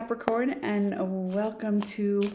Capricorn, and welcome to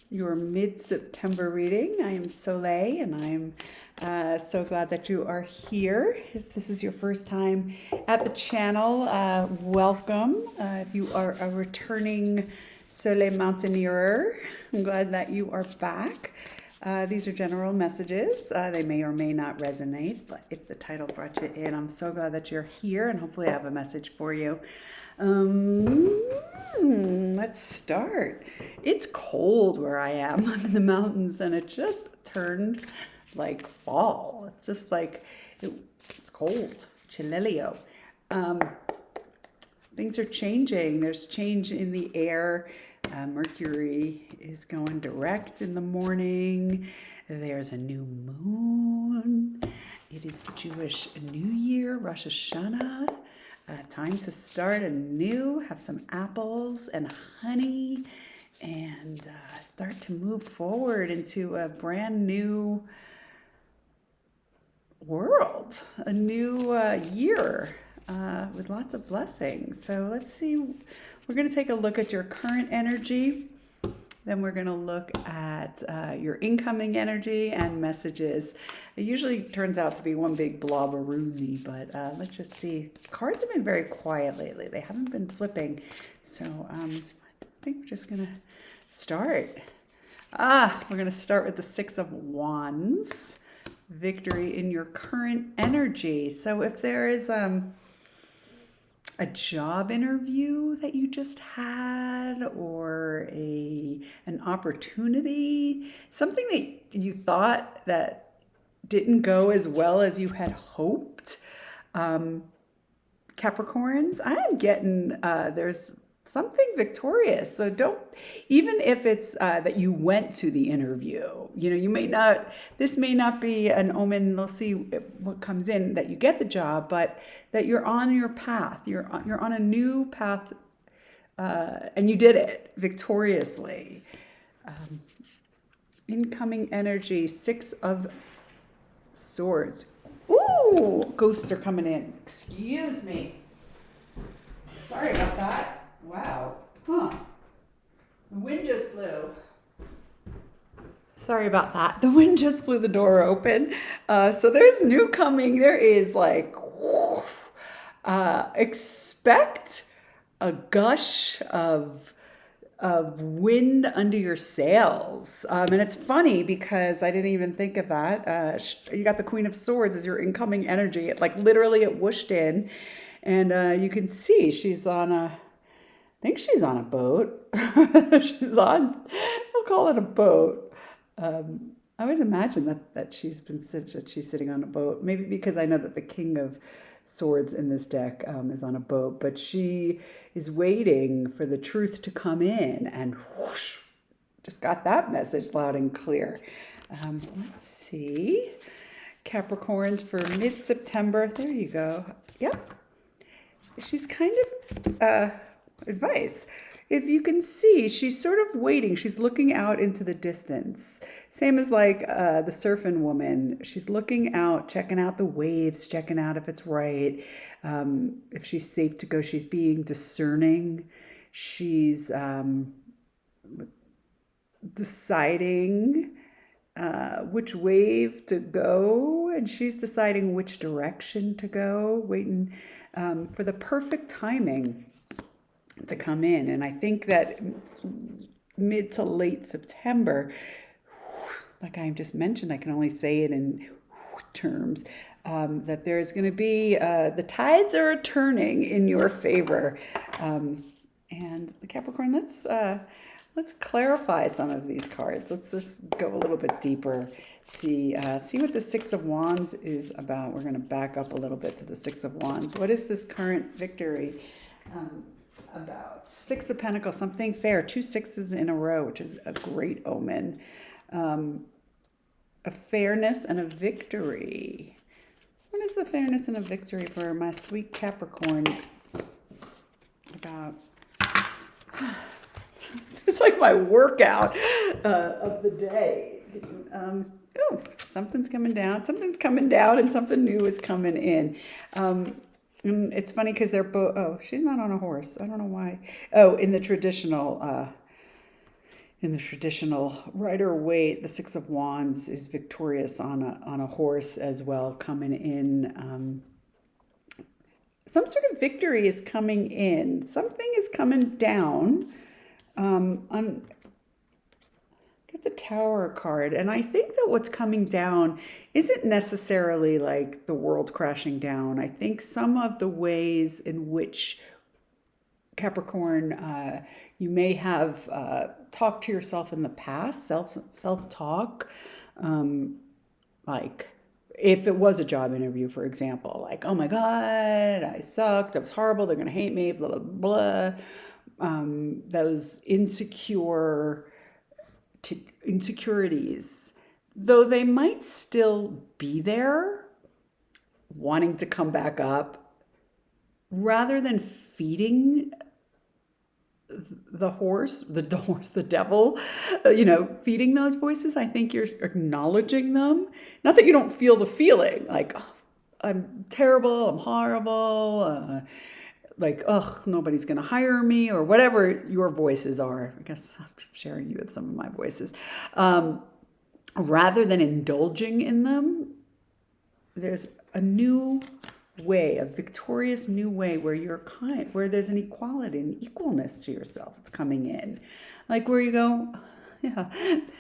your mid-September reading. I am Soleil, and I'm so glad that you are here. If this is your first time at the channel, welcome. If you are a returning Soleil Mountaineer, I'm glad that you are back. These are general messages. They may or may not resonate, but if the title brought you in, I'm so glad that you're here, and hopefully I have a message for you. Let's start. It's cold where I am. I'm in the mountains, and it just turned like fall. It's just like, it's cold. Chilelio. Things are changing. There's change in the air. Mercury is going direct in the morning. There's a new moon. It is the Jewish New Year, Rosh Hashanah. Time to start anew, have some apples and honey, and start to move forward into a brand new world, a new year with lots of blessings. So let's see. We're going to take a look at your current energy. Then we're going to look at your incoming energy and messages. It usually turns out to be one big blobberoozy, but let's just see. Cards have been very quiet lately. They haven't been flipping. So I think we're just going to start. We're going to start with the Six of Wands. Victory in your current energy. So if there is a job interview that you just had, or an opportunity, something that you thought that didn't go as well as you had hoped. Capricorns, I am getting there's something victorious. So don't, even if it's that you went to the interview, you may not, this may not be an omen. We'll see what comes in, that you get the job, but that you're on your path. You're on a new path, and you did it victoriously. Incoming energy, Six of Swords. Ooh, ghosts are coming in. Excuse me. Sorry about that. Wow. Huh. The wind just blew. Sorry about that. The wind just blew the door open. So there's new coming. There is like, expect a gush of wind under your sails. And it's funny because I didn't even think of that. You got the Queen of Swords as your incoming energy. It literally it whooshed in, and you can see she's on a, I think she's on a boat. We'll call it a boat. I always imagine that she's sitting on a boat. Maybe because I know that the King of Swords in this deck is on a boat, but she is waiting for the truth to come in, and whoosh, just got that message loud and clear. Let's see. Capricorns for mid-September. There you go. Yep. She's kind of advice. If you can see, she's sort of waiting. She's looking out into the distance. Same as like the surfing woman. She's looking out, checking out the waves, checking out if it's right, if she's safe to go. She's being discerning. She's deciding which wave to go, and she's deciding which direction to go, waiting for the perfect timing to come in. And I think that mid to late September, like I just mentioned, I can only say it in terms, that there's going to be, the tides are turning in your favor. And the Capricorn, let's clarify some of these cards. Let's just go a little bit deeper. See what the Six of Wands is about. We're going to back up a little bit to the Six of Wands. What is this current victory about? Six of Pentacles, something fair. 2 sixes in a row, which is a great omen. A fairness and a victory. What is the fairness and a victory for my sweet Capricorns about? It's like my workout of the day. Something's coming down, and something new is coming in. And it's funny because they're both. Oh, she's not on a horse. I don't know why. Oh, in the traditional Rider Waite, the Six of Wands is victorious on a horse as well, coming in. Some sort of victory is coming in. Something is coming down. On Get the Tower card, and I think that what's coming down isn't necessarily like the world crashing down. I think some of the ways in which Capricorn, you may have talked to yourself in the past, self talk, like if it was a job interview, for example, like, oh my God, I sucked, I was horrible, they're gonna hate me, blah blah blah. Those insecurities, though they might still be there, wanting to come back up, rather than feeding the devil, feeding those voices. I think you're acknowledging them. Not that you don't feel the feeling like, oh, I'm terrible, I'm horrible, like, ugh, nobody's going to hire me, or whatever your voices are. I guess I'm sharing you with some of my voices. Rather than indulging in them, there's a new way, a victorious new way where you're kind, where there's an equality and equalness to yourself. It's coming in. Like where you go, yeah,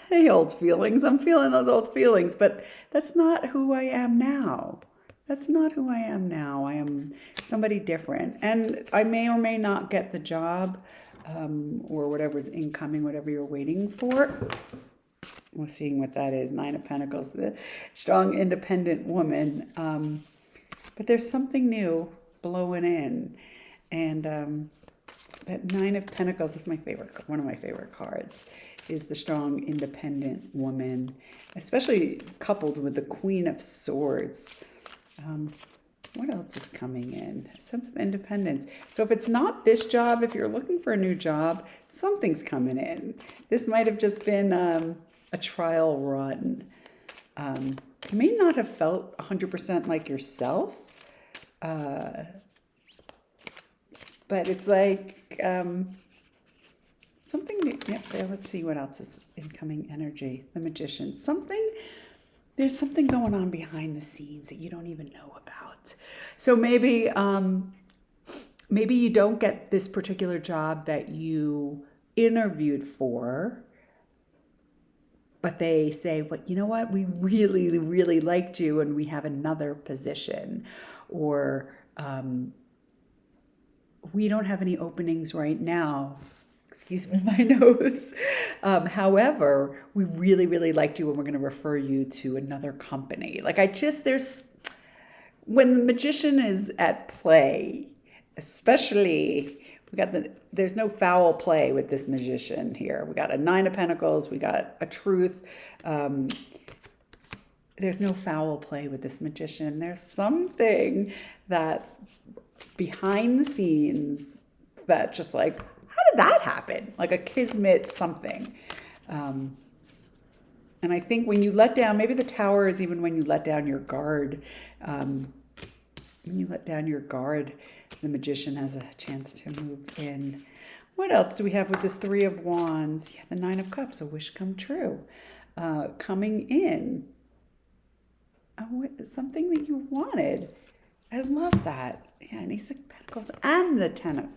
hey, old feelings, I'm feeling those old feelings, but that's not who I am now. That's not who I am now. I am somebody different. And I may or may not get the job, or whatever's incoming, whatever you're waiting for. We're seeing what that is. Nine of Pentacles, the strong, independent woman. But there's something new blowing in. And that Nine of Pentacles is one of my favorite cards, is the strong, independent woman, especially coupled with the Queen of Swords. What else is coming in? A sense of independence. So if it's not this job, if you're looking for a new job, something's coming in. This might have just been a trial run. You may not have felt 100% like yourself, but it's like something new. Yes, let's see what else is incoming energy. The Magician. There's something going on behind the scenes that you don't even know about. So maybe you don't get this particular job that you interviewed for, but they say, well, you know what? We really, really liked you and we have another position. Or we don't have any openings right now. Excuse me, my nose. However, we really, really liked you and we're going to refer you to another company. Like when the Magician is at play, especially, there's no foul play with this Magician here. We got a Nine of Pentacles, we got a Truth. There's no foul play with this Magician. There's something that's behind the scenes that just like, how did that happen? Like a kismet something. And I think when you let down, maybe the Tower is even when you let down your guard. When you let down your guard, the Magician has a chance to move in. What else do we have with this Three of Wands? Yeah, the Nine of Cups, a wish come true. Coming in. Something that you wanted. I love that. Yeah, and Ace of Pentacles and the Ten of...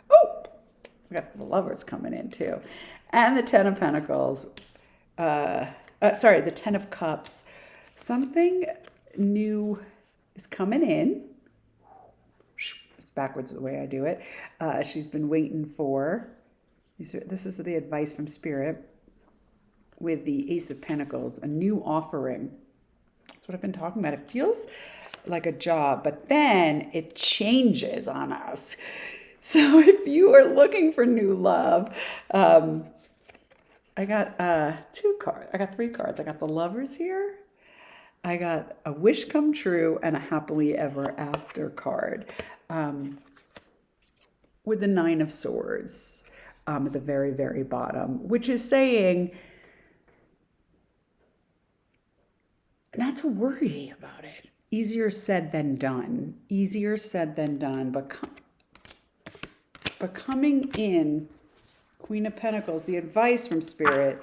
Oh! We got the Lovers coming in too. And the Ten of Pentacles. The Ten of Cups. Something new is coming in. It's backwards the way I do it. She's been waiting for. This is the advice from Spirit. With the Ace of Pentacles, a new offering. That's what I've been talking about. It feels like a job, but then it changes on us. So if you are looking for new love, I got two cards. I got three cards. I got the Lovers here. I got a wish come true and a happily ever after card. With the Nine of Swords at the very, very bottom, which is saying not to worry about it. easier said than done. Easier said than done. But coming in, Queen of Pentacles, the advice from Spirit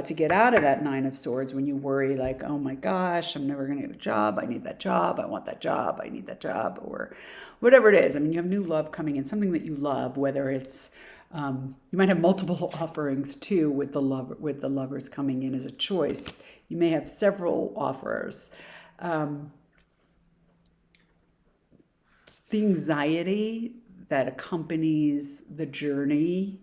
to get out of that Nine of Swords when you worry like, oh my gosh, I'm never going to get a job. I need that job. I want that job. I need that job, or whatever it is. I mean, you have new love coming in, something that you love, whether it's you might have multiple offerings too with the lovers coming in as a choice. You may have several offers. The anxiety that accompanies the journey,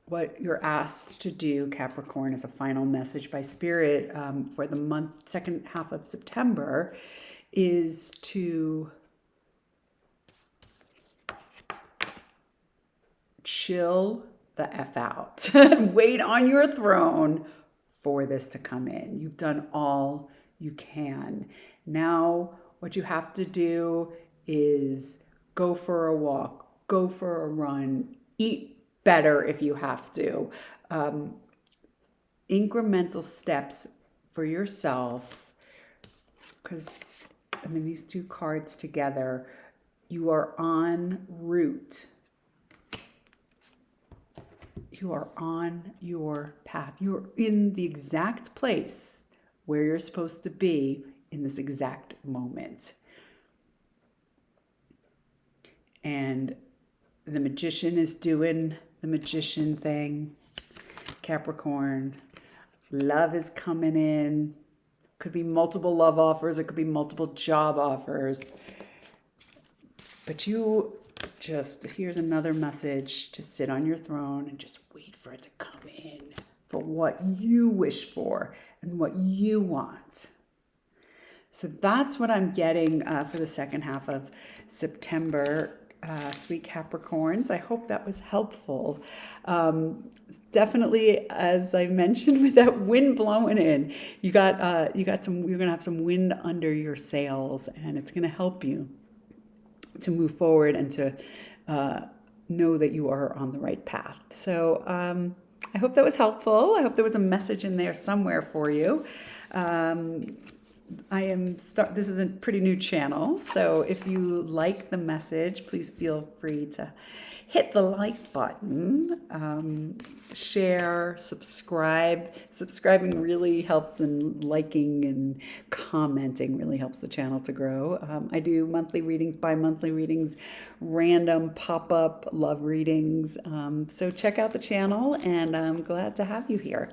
what you're asked to do, Capricorn, as a final message by Spirit for the second half of September, is to chill the F out. Wait on your throne for this to come in. You've done all you can. Now, what you have to do is go for a walk, go for a run, eat better if you have to. Incremental steps for yourself, because, I mean, these two cards together, you are en route. You are on your path. You're in the exact place where you're supposed to be in this exact moment. And the Magician is doing the magician thing. Capricorn, love is coming in. Could be multiple love offers. It could be multiple job offers. But you just, here's another message to sit on your throne and just wait for it to come in for what you wish for and what you want. So that's what I'm getting for the second half of September. Sweet Capricorns, I hope that was helpful. Definitely, as I mentioned, with that wind blowing in, you're gonna have some wind under your sails, and it's gonna help you to move forward and to know that you are on the right path. So I hope that was helpful. I hope there was a message in there somewhere for you. This is a pretty new channel, so if you like the message, please feel free to hit the like button, share, subscribe. Subscribing really helps, and liking and commenting really helps the channel to grow. I do monthly readings, bi-monthly readings, random pop-up love readings. So check out the channel, and I'm glad to have you here.